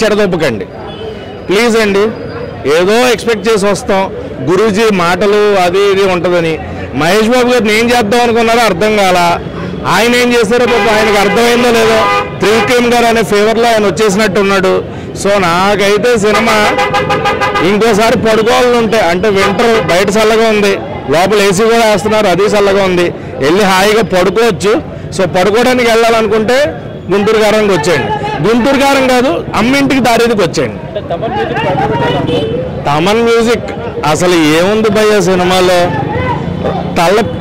చెడదొప్పకండి please అండి. ఏదో expect చేసి వస్తాం, గురూజీ మాటలు అది ఇది ఉంటుందని. మహేష్ బాబు గారిని ఏం చేద్దాం అనుకున్నారో అర్థం కాలా. ఆయన ఏం చేశారో పాప ఆయనకు అర్థమైందో లేదో, త్రివిక్రమ్ గారు అనే ఫేవర్లో ఆయన వచ్చేసినట్టు ఉన్నాడు. సో నాకైతే సినిమా ఇంకోసారి పడుకోవాలని ఉంటే, అంటే వింటర్ బయట చల్లగా ఉంది, లోపల ఏసీ కూడా వేస్తున్నారు, అది చల్లగా ఉంది, వెళ్ళి హాయిగా పడుకోవచ్చు. సో పడుకోవడానికి వెళ్ళాలనుకుంటే గుంటూరు గారంకి వచ్చేయండి. గుంటూరు గారం కాదు, అమ్మింటికి దారేదికి వచ్చేయండి. తమన్ మ్యూజిక్ అసలు ఏముంది భయ్య సినిమాలో,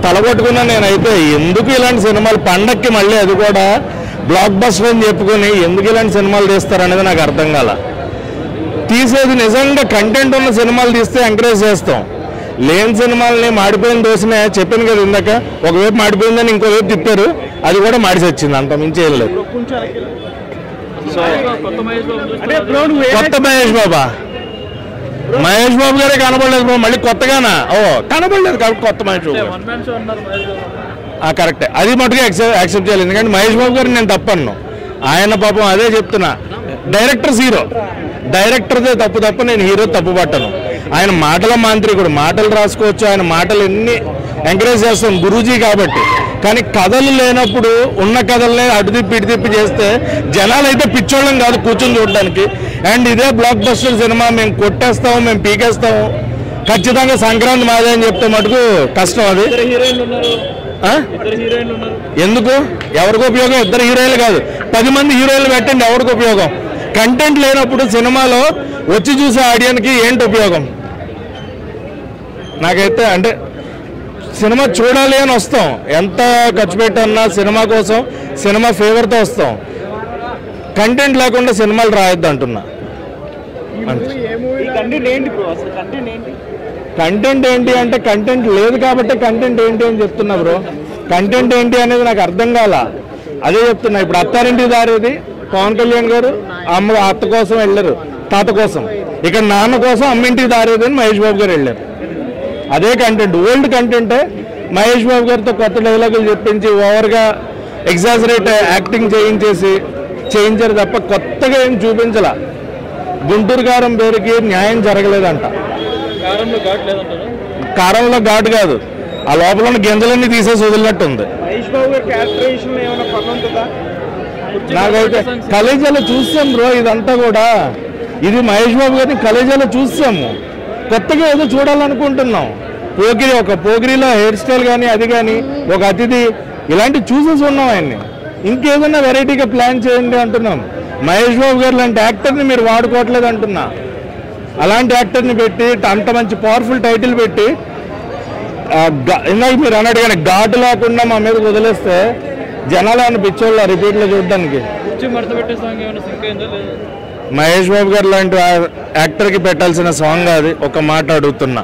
తలగొట్టుకున్నా నేనైతే. ఎందుకు ఇలాంటి సినిమాలు పండక్కి మళ్ళీ అది కూడా బ్లాక్ బస్టర్ అని చెప్పుకొని ఎందుకు ఇలాంటి సినిమాలు తీస్తారనేది నాకు అర్థం కాల. తీసేది నిజంగా కంటెంట్ ఉన్న సినిమాలు తీస్తే ఎంకరేజ్ చేస్తాం. లేని సినిమాలని మాడిపోయిన దోశనే చెప్పాను కదా ఇందాక, ఒకవైపు మాడిపోయిందని ఇంకోవైపు తిప్పారు, అది కూడా మాడిసి వచ్చింది, అంత మించి ఏం లేదు. కొత్త మహేష్ బాబా, మహేష్ బాబు గారే కనబడలేదు మళ్ళీ కొత్తగానా? కనబడలేదు కాబట్టి కొత్త మహేష్ బాబు కరెక్టే, అది మటుగా యాక్సెప్ట్ చేయాలి. ఎందుకంటే మహేష్ బాబు గారిని నేను తప్పను, ఆయన పాపం అదే చెప్తున్నా, డైరెక్టర్స్ హీరో, డైరెక్టర్దే తప్పు నేను హీరో తప్పు పట్టను. ఆయన మాటల మాంత్రికుడు, మాటలు రాసుకోవచ్చు, ఆయన మాటలు ఎన్ని ఎంకరేజ్ చేస్తాం గురూజీ కాబట్టి. కానీ కథలు లేనప్పుడు ఉన్న కథలనే అటు తిప్పి ఇటు తిప్పి చేస్తే జనాలు అయితే పిచ్చోళ్ళం కాదు కూర్చొని చూడడానికి. అండ్ ఇదే బ్లాక్ బస్టర్ సినిమా మేము కొట్టేస్తాము, మేము పీకేస్తాము, ఖచ్చితంగా సంక్రాంతి మాదే అని చెప్తే మటుకు కష్టం. అది ఎందుకు, ఎవరికి ఉపయోగం? ఇద్దరు హీరోయిన్లు కాదు, 10 మంది హీరోయిన్లు పెట్టండి, ఎవరికి ఉపయోగం? కంటెంట్ లేనప్పుడు సినిమాలో వచ్చి చూసే ఆడియన్కి ఏంటి ఉపయోగం? నాకైతే అంటే సినిమా చూడాలి అని వస్తాం, ఎంత ఖర్చు పెట్టన్నా సినిమా కోసం, సినిమా ఫేవర్తో వస్తాం. కంటెంట్ లేకుండా సినిమాలు రాయొద్దు అంటున్నా. కంటెంట్ ఏంటి అంటే కంటెంట్ లేదు కాబట్టి కంటెంట్ ఏంటి అని చెప్తున్నా బ్రో. కంటెంట్ ఏంటి అనేది నాకు అర్థం కాల, అదే చెప్తున్నా. ఇప్పుడు అత్తారింటి దారేది పవన్ కళ్యాణ్ గారు అత్త కోసం వెళ్ళారు, తాత కోసం. ఇక్కడ నాన్న కోసం అమ్మింటికి దారేది అని మహేష్ బాబు గారు వెళ్ళారు. అదే కంటెంట్, ఓల్డ్ కంటెంటే. మహేష్ బాబు గారితో కొత్త డైలాగులు చెప్పించి ఓవర్గా ఎగ్జాజరేట్ యాక్టింగ్ చేయించారు తప్ప కొత్తగా ఏం చూపించాల. గుంటూరు గారం పేరుకి న్యాయం జరగలేదంట. కారంలో ఘాటు కాదు, ఆ లోపల ఉన్న గింజలన్నీ తీసేసి వదిలినట్టుంది. నాకైతే కలేజాలో చూసాం బ్రో ఇదంతా కూడా. ఇది మహేష్ బాబు గారిని కలేజాలో చూసాము, కొత్తగా ఏదో చూడాలనుకుంటున్నాం. పోగిరిలో హెయిర్ స్టైల్ కానీ అది కానీ, ఒక అతిథి, ఇలాంటి చూసేసి ఉన్నాం ఆయన్ని. ఇంకేదన్నా వెరైటీగా ప్లాన్ చేయండి అంటున్నాం. మహేష్ బాబు గారు లాంటి యాక్టర్ని మీరు వాడుకోవట్లేదు అంటున్నా. అలాంటి యాక్టర్ని పెట్టి అంత మంచి పవర్ఫుల్ టైటిల్ పెట్టి ఇందాక మీరు అన్నట్టు కానీ ఘాటు లేకుండా మా మీద వదిలేస్తే జనాలు అని పిచ్చోళ్ళ రిపీట్లో చూడడానికి. మహేష్ బాబు గారు లాంటి యాక్టర్కి పెట్టాల్సిన సాంగ్ అది. ఒక మాట అడుగుతున్నా,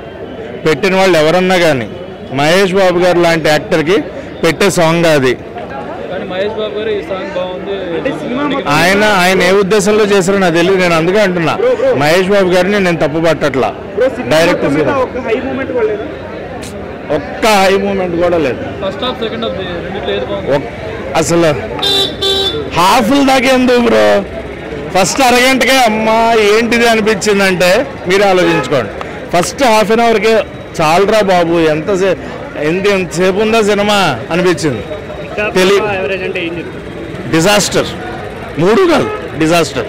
పెట్టిన వాళ్ళు ఎవరన్నా కానీ మహేష్ బాబు గారు లాంటి యాక్టర్కి పెట్టే సాంగ్ అది. ఆయన ఏ ఉద్దేశంలో చేశారో నాకు తెలియదు, నేను అందుకే అంటున్నా. మహేష్ బాబు గారిని నేను తప్పు పట్టట్లా. డైరెక్ట్ ఒక్క హై మూమెంట్ కూడా లేదు. అసలు హాఫ్ల దాకా ఎందుకు బ్రో, ఫస్ట్ అరగంటకే అమ్మా ఏంటిది అనిపించిందంటే మీరు ఆలోచించుకోండి. ఫస్ట్ హాఫ్ అన్ అవర్కే చాలరా బాబు, ఎంతసేపు ఉందా సినిమా అనిపించింది. డిజాస్టర్, 3 కాదు డిజాస్టర్.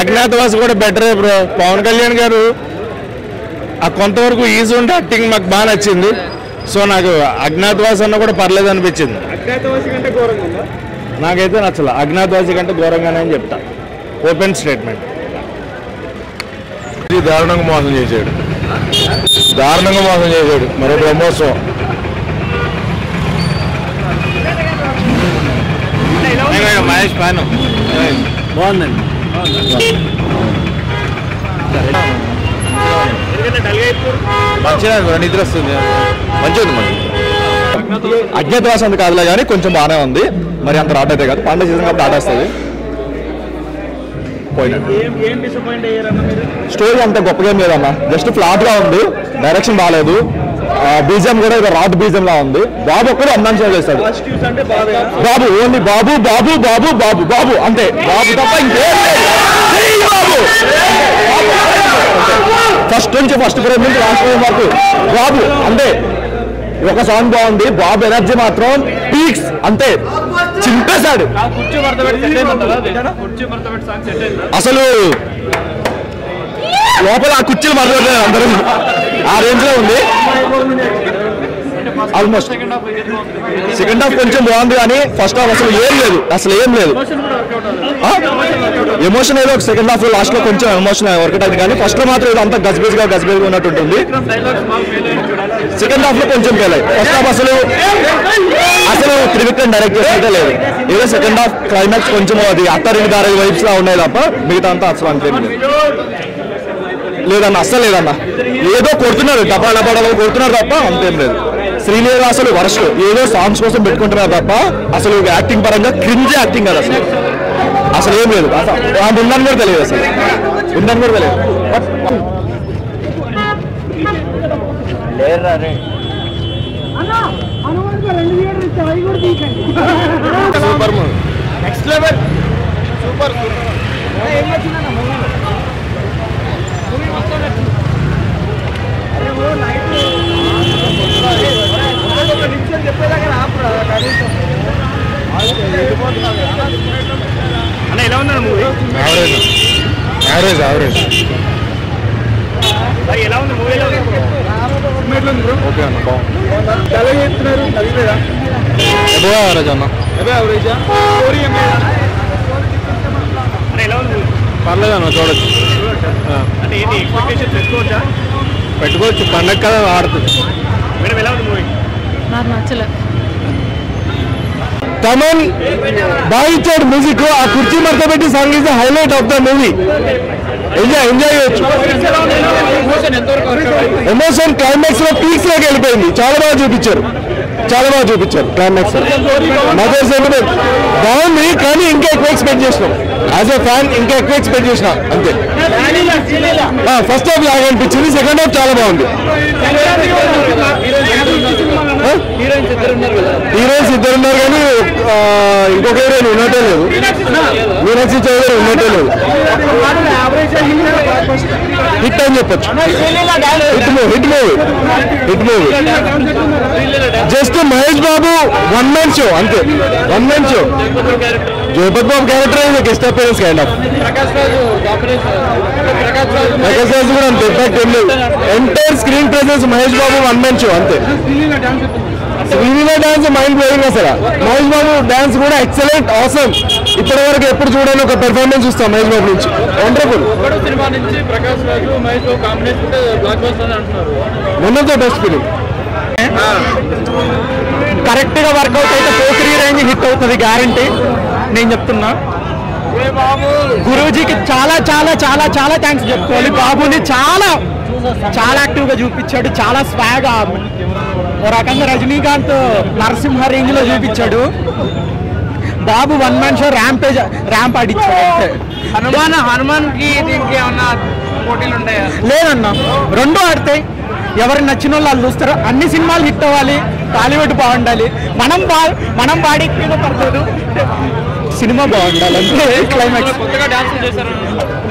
అజ్ఞాతవాసి కూడా బెటరే బ్రో. పవన్ కళ్యాణ్ గారు ఆ కొంతవరకు ఈజీ ఉంటే యాక్టింగ్ మాకు బాగా నచ్చింది. సో నాకు అజ్ఞాతవాసి అన్న కూడా పర్లేదు అనిపించింది. నాకైతే నచ్చల, అజ్ఞాతవాసి కంటే ఘోరంగానే అని చెప్తా, ఓపెన్ స్టేట్మెంట్. దారుణంగా మోసం చేశాడు, మరో బ్రహ్మోత్సవం. మహేష్ ఫ్యాన్ బాగుందండి. మంచిగా నిద్ర వస్తుంది, మంచిగా ఉంది. మరి అజ్ఞాతవాసం అంత కాదులే కానీ కొంచెం బాగానే ఉంది. మరి అంత రాట్ అయితే కాదు, పండుగ సీజన్ కాబట్టి ఆటేస్తుంది. స్టోరీ అంత గొప్పగా లేదన్న, జస్ట్ ఫ్లాట్ గా ఉంది. డైరెక్షన్ బాగాలేదు, బీజిఎం కూడా ఇక రాట్ బీజిఎం లా ఉంది. బాబు ఒక్కడు అందంగా చేస్తాడు. బాబు ఓన్లీ బాబు బాబు బాబు బాబు బాబు అంతే, బాబు తప్ప ఇంకేం లేదు. ఫస్ట్ నుంచి ఫస్ట్ ఫ్రేమ్ నుంచి లాస్ట్ ఫ్రేమ్ వరకు బాబు అంటే ఒక సాంగ్ బాగుంది, బాబు ఎనర్జీ మాత్రం పీక్స్ అంతే, చింపేశాడు అసలు. లోపల ఆ కుర్చీలు మరలేదు అందరూ, ఆ రేంజ్ లో ఉంది. ఆల్మోస్ట్ సెకండ్ హాఫ్ కొంచెం బాగుంది కానీ ఫస్ట్ హాఫ్ అసలు ఏం లేదు. ఎమోషన్ ఏదో సెకండ్ హాఫ్ లాస్ట్ లో కొంచెం ఎమోషన్ వర్కౌట్ అయింది కానీ ఫస్ట్ లో మాత్రం ఏదో అంతా గజ్బేజ్గా ఉన్నట్టు ఉంటుంది. సెకండ్ హాఫ్ లో కొంచెం ఫెయిల్ అయ్యి, ఫస్ట్ హాఫ్ అసలు త్రివిక్రమ్ డైరెక్ట్ చేసినట్టే లేదు. ఏదో సెకండ్ హాఫ్ క్లైమాక్స్ కొంచెం అది అత్తరిని దారి వైబ్స్ లా ఉన్నాయి తప్ప మిగతా అంతా అసలు అంతేం లేదన్న, అస్సలు లేదన్న. ఏదో కొడుతున్నారు, డబ్బాలు కొడుతున్నారు తప్ప అంతేం లేదు. శ్రీలీల అసలు వర్ష్ ఏదో సాంగ్స్ కోసం పెట్టుకుంటున్నారు తప్ప అసలు యాక్టింగ్ పరంగా క్రింజ్ యాక్టింగ్ కదా అసలు ఏం లేదు. అసలు ఉందని కూడా తెలియదు, అసలు ఉందని కూడా తెలియదు. Super movie, next level, super. అన్న ఎలా ఉందన్న మూవీ? యావరేజ్ ఎలా ఉంది మూవీ? ఓకే అన్న, బాగుంది. ఎలా ఉంది? పర్లేదు అన్న, చూడొచ్చు. అంటే ఏంటి ఎక్స్పెక్టేషన్స్ పెట్టుకోవచ్చు, పండగ కదా ఆడుతుంది. మేడం ఎలా ఉంది మూవీ? నాకు నచ్చలే. తమన్ బాగా ఇచ్చాడు మ్యూజిక్, ఆ కుర్చీ మడత పెట్టి song is the highlight of the movie. Enjoy చేయొచ్చు. ఎమోషన్ క్లైమాక్స్ లో పీక్స్ లోకి వెళ్ళిపోయింది. చాలా బాగా చూపించారు క్లైమాక్స్. మదర్ సెంటిమెంట్ బాగుంది కానీ ఇంకా ఎక్కువ ఎక్స్పెక్ట్ చేసినాం. యాజ్ ఎ ఫ్యాన్ ఇంకా ఎక్కువ ఎక్స్పెక్ట్ చేసిన అంతే. ఫస్ట్ హాఫ్ లాగా అనిపించింది, సెకండ్ హాఫ్ చాలా బాగుంది. హీరోయిన్స్ ఇద్దరు ఉన్నారు కానీ ఇంకొక హీరోయిన్ ఉన్నట్టే లేదు. మీనాక్షి చౌదరి ఉన్నట్టే లేదు. హిట్ అని చెప్పొచ్చు. Hit movie. Just Mahesh Babu one man show అంతే. Jagapathi Babu character guest appearance kind of. Prakash Raj కూడా అంతే, ఇంపాక్ట్ ఏం లేదు. Entire screen presence Mahesh Babu one man show అంతే. శ్రీలీల డాన్స్ మైండ్ బ్లోయింగ్ అసలు. మహేష్ బాబు డాన్స్ కూడా ఎక్సలెంట్, ఆసమ్. ఇప్పటి వరకు ఎప్పుడు చూడని ఒక పెర్ఫార్మెన్స్ చూస్తాం మహేష్ బాబు నుంచి. వండర్ఫుల్. మొన్నతో బెస్ట్ ఫిలిం. కరెక్ట్ గా వర్కౌట్ అయితే పోకిరి రేంజ్ హిట్ అవుతుంది గ్యారంటీ, నేను చెప్తున్నా. గురూజీకి చాలా చాలా చాలా చాలా థ్యాంక్స్ చెప్పుకోవాలి. బాబుని చాలా యాక్టివ్ గా చూపించాడు, చాలా స్వాగ్. ఓ రకంగా రజనీకాంత్ నరసింహ రేంజ్ లో చూపించాడు. Babu one man show ramp ఆడిచ్చాడు. హనుమాన్ కి దీనికి ఏమన్నా పోటీలు ఉంటాయా? లేదన్నా, రెండు ఆడతాయి. ఎవరికి నచ్చిన వాళ్ళు చూస్తారు. అన్ని సినిమాలు హిట్ అవ్వాలి, టాలీవుడ్ బాగుండాలి, మనం బాడీ పడుతుంది, సినిమా బాగుండాలి అంటే. క్లైమాక్స్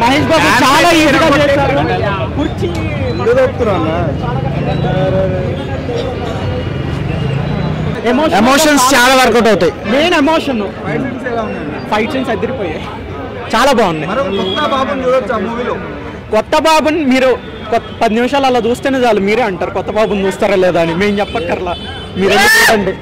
మహేష్ బాబు చాలా ఈజీగా చేశారు. ఎమోషన్స్ చాలా వర్కౌట్ అవుతాయి. మెయిన్ ఎమోషన్, ఫైట్ సీన్స్ అదిరిపోయాయి, చాలా బాగున్నాయి. కొత్త బాబుని మీరు 10 నిమిషాలు అలా చూస్తేనే చాలు, మీరే అంటారు కొత్త బాబుని చూస్తారా లేదా అని. మేము చెప్పక్కర్లా, మీరే చూడండి.